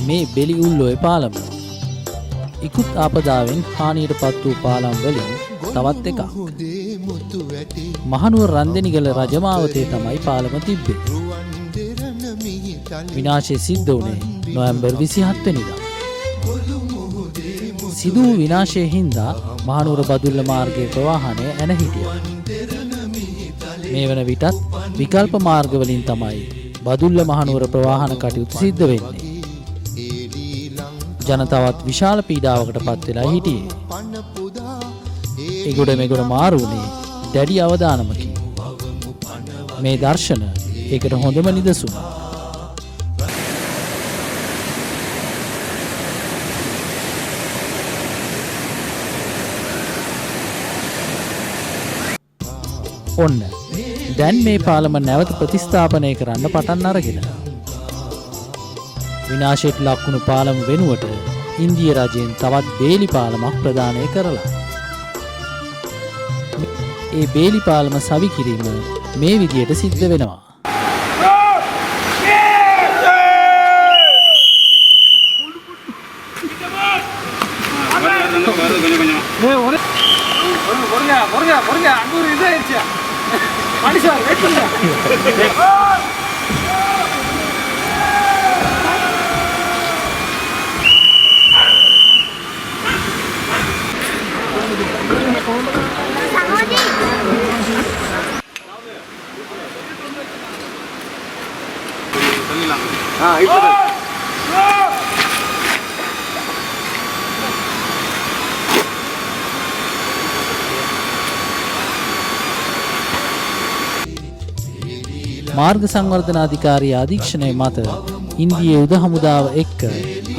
මේ බෙලි උල්ලෝයේ පාලම. ඉක්ුත් ආපදාවෙන් හානියට පත් වූ පාලම් වලින් තවත් එකක්. මහනුවර රන්දෙනිගල රජමාවතේ තමයි පාලම තිබ්බේ. විනාශය සිද්ධ වුණේ නොවැම්බර් 27 වෙනිදා. සිදු වූ විනාශයේ හින්දා මහනුවර බදුල්ල මාර්ගයේ ප්‍රවාහනය ඇන හිටියා. මේ වන විටත් විකල්ප මාර්ග වලින් තමයි බදුල්ල මහනුවර ප්‍රවාහන කටයුතු සිද්ධ වෙන්නේ. ජනතාවත් විශාල පීඩාවකට පත් වෙලා හිටියේ. ඒගොඩ මෙගොඩ මාරු වුණේ දැඩි අවදානමකින්. මේ දර්ශන ඒකට හොඳම නිදසුන. ඔන්න දැන් මේ පාලම නැවත ප්‍රතිස්ථාපනය කරන්න පටන් අරගෙන. විනාශයට ලක්වුණු පාලම වෙනුවට ඉන්දිය රජයෙන් තවත් බේලි පාලමක් ප්‍රදානය කරලා. ඒ බේලි පාලම සවි කිරීම මේ විදියට සිද්ධ වෙනවා. මාර්ග සංවර්ධන අධිකාරිය අධීක්ෂණය මත ඉන්දියේ යුද හමුදාව එක්ක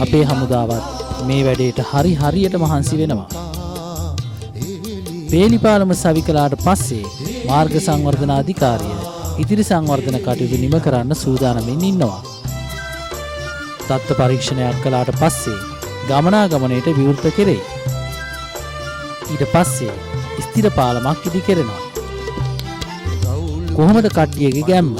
අපේ හමුදාවත් මේ වැඩේට හරියට මහන්සි වෙනවා. බේලි පාලම සවි කළාට පස්සේ මාර්ග සංවර්ධන අධිකාරිය ඉදිරි සංවර්ධන කටයුතු නිම කරන්න සූදානමින් ඉන්නවා. තත්ත්ව පරීක්ෂණයක් කළාට පස්සේ ගමනාගමනයට විවෘත කෙරෙයි. ඊට පස්සේ ස්ථිර පාලමක් ඉදි කෙරෙනවා. කොහොමද කට්ටියගේ ගැම්ම?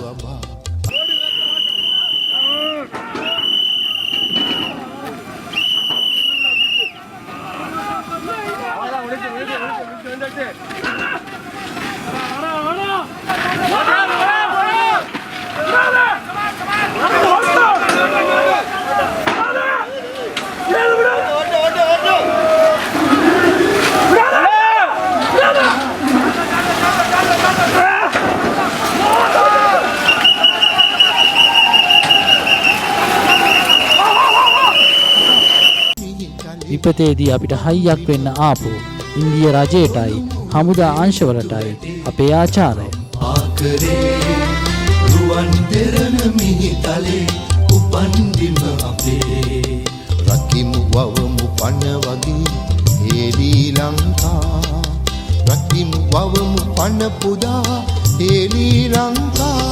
විපතේදී අපිට හයියක් වෙන්න ආපු ඉන්දිය රජයටයි හමුදා අංශවලටයි අපේ ආචාරය. ආකරේ රුවන් දෙරණ මිහිතලේ උපන්දිම අපේ රකිමු වවමු පණ වගේ හේලී ලංකා රකිමු වවමු පණ පුදා හේලී ලංකා